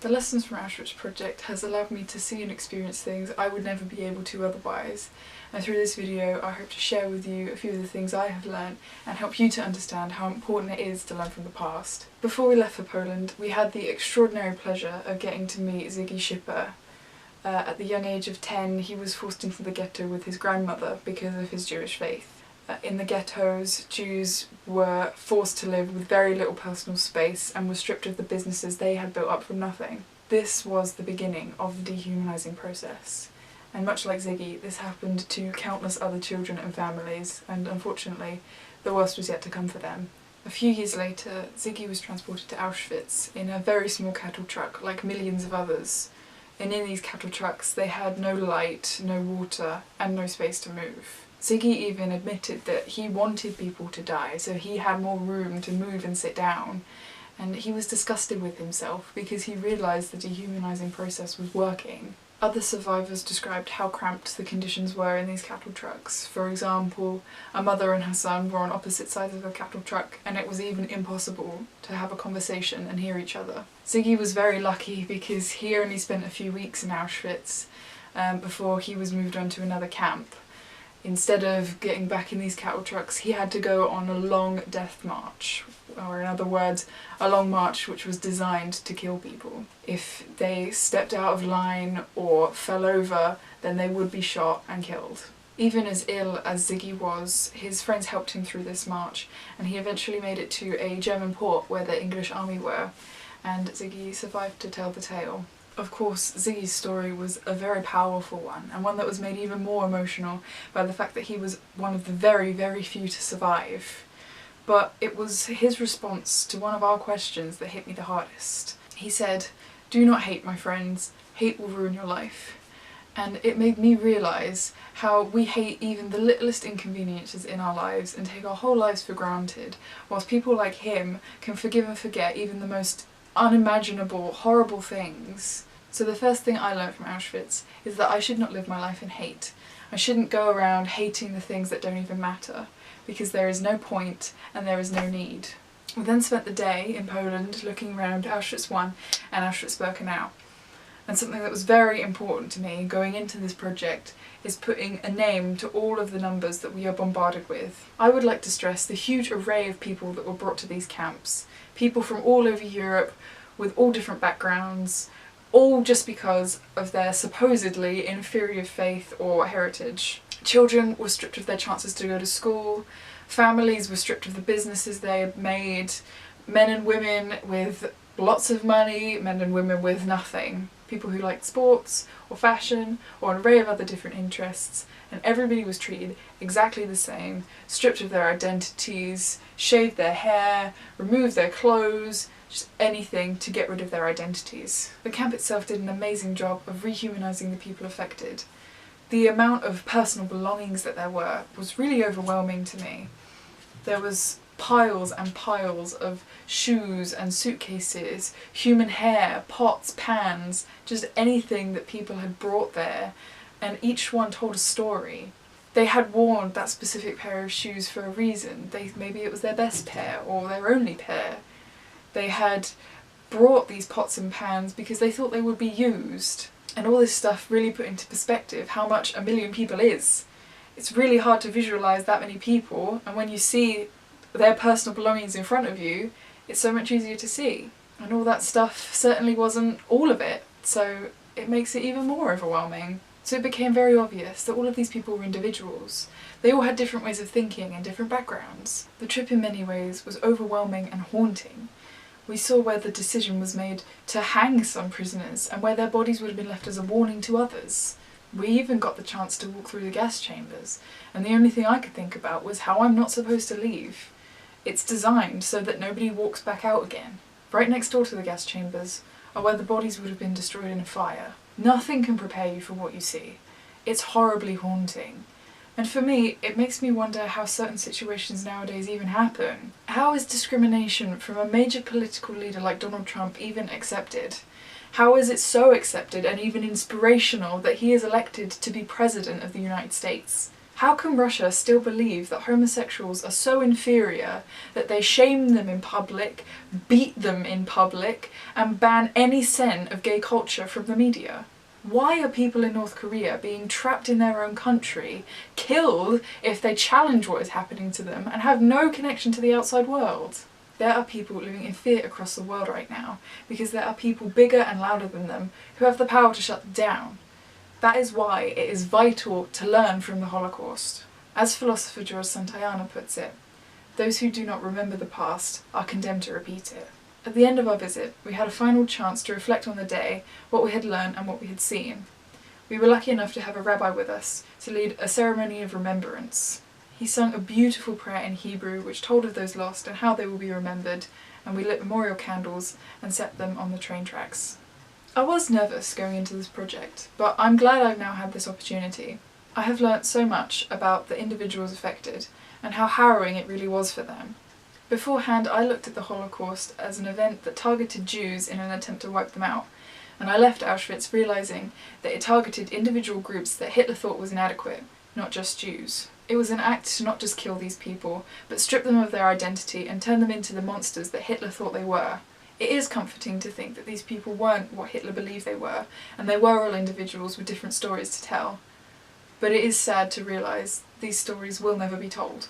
The Lessons from Auschwitz project has allowed me to see and experience things I would never be able to otherwise, and through this video I hope to share with you a few of the things I have learned and help you to understand how important it is to learn from the past. Before we left for Poland, we had the extraordinary pleasure of getting to meet Ziggy Schipper. At the young age of 10, he was forced into the ghetto with his grandmother because of his Jewish faith. In the ghettos, Jews were forced to live with very little personal space and were stripped of the businesses they had built up from nothing. This was the beginning of the dehumanising process. And much like Ziggy, this happened to countless other children and families, and unfortunately, the worst was yet to come for them. A few years later, Ziggy was transported to Auschwitz in a very small cattle truck, like millions of others. And in these cattle trucks, they had no light, no water, and no space to move. Ziggy even admitted that he wanted people to die, so he had more room to move and sit down. And he was disgusted with himself because he realised the dehumanising process was working. Other survivors described how cramped the conditions were in these cattle trucks. For example, a mother and her son were on opposite sides of a cattle truck, and it was even impossible to have a conversation and hear each other. Ziggy was very lucky because he only spent a few weeks in Auschwitz before he was moved on to another camp. Instead of getting back in these cattle trucks, he had to go on a long death march, or in other words, a long march which was designed to kill people. If they stepped out of line or fell over, then they would be shot and killed. Even as ill as Ziggy was, his friends helped him through this march, and he eventually made it to a German port where the English army were, and Ziggy survived to tell the tale. Of course, Ziggy's story was a very powerful one, and one that was made even more emotional by the fact that he was one of the very, very few to survive. But it was his response to one of our questions that hit me the hardest. He said, "Do not hate, my friends. Hate will ruin your life." And it made me realise how we hate even the littlest inconveniences in our lives and take our whole lives for granted, whilst people like him can forgive and forget even the most unimaginable, horrible things. So the first thing I learned from Auschwitz is that I should not live my life in hate. I shouldn't go around hating the things that don't even matter, because there is no point and there is no need. We then spent the day in Poland looking around Auschwitz I and Auschwitz-Birkenau. And something that was very important to me going into this project is putting a name to all of the numbers that we are bombarded with. I would like to stress the huge array of people that were brought to these camps. People from all over Europe with all different backgrounds, all just because of their supposedly inferior faith or heritage. Children were stripped of their chances to go to school, families were stripped of the businesses they had made, men and women with lots of money, men and women with nothing, people who liked sports or fashion or an array of other different interests, and everybody was treated exactly the same, stripped of their identities, shaved their hair, removed their clothes, just anything to get rid of their identities. The camp itself did an amazing job of rehumanising the people affected. The amount of personal belongings that there were was really overwhelming to me. There was piles and piles of shoes and suitcases, human hair, pots, pans, just anything that people had brought there, and each one told a story. They had worn that specific pair of shoes for a reason. Maybe it was their best pair or their only pair. They had brought these pots and pans because they thought they would be used. And all this stuff really put into perspective how much 1 million people is. It's really hard to visualise that many people, and when you see their personal belongings in front of you, it's so much easier to see. And all that stuff certainly wasn't all of it, so it makes it even more overwhelming. So it became very obvious that all of these people were individuals. They all had different ways of thinking and different backgrounds. The trip in many ways was overwhelming and haunting. We saw where the decision was made to hang some prisoners and where their bodies would have been left as a warning to others. We even got the chance to walk through the gas chambers, and the only thing I could think about was how I'm not supposed to leave. It's designed so that nobody walks back out again. Right next door to the gas chambers are where the bodies would have been destroyed in a fire. Nothing can prepare you for what you see. It's horribly haunting. And for me, it makes me wonder how certain situations nowadays even happen. How is discrimination from a major political leader like Donald Trump even accepted? How is it so accepted and even inspirational that he is elected to be President of the United States? How can Russia still believe that homosexuals are so inferior that they shame them in public, beat them in public, and ban any scent of gay culture from the media? Why are people in North Korea being trapped in their own country, killed if they challenge what is happening to them, and have no connection to the outside world? There are people living in fear across the world right now because there are people bigger and louder than them who have the power to shut them down. That is why it is vital to learn from the Holocaust. As philosopher George Santayana puts it, those who do not remember the past are condemned to repeat it. At the end of our visit, we had a final chance to reflect on the day, what we had learned and what we had seen. We were lucky enough to have a rabbi with us to lead a ceremony of remembrance. He sung a beautiful prayer in Hebrew which told of those lost and how they will be remembered, and we lit memorial candles and set them on the train tracks. I was nervous going into this project, but I'm glad I've now had this opportunity. I have learnt so much about the individuals affected and how harrowing it really was for them. Beforehand, I looked at the Holocaust as an event that targeted Jews in an attempt to wipe them out, and I left Auschwitz realising that it targeted individual groups that Hitler thought was inadequate, not just Jews. It was an act to not just kill these people, but strip them of their identity and turn them into the monsters that Hitler thought they were. It is comforting to think that these people weren't what Hitler believed they were, and they were all individuals with different stories to tell. But it is sad to realise these stories will never be told.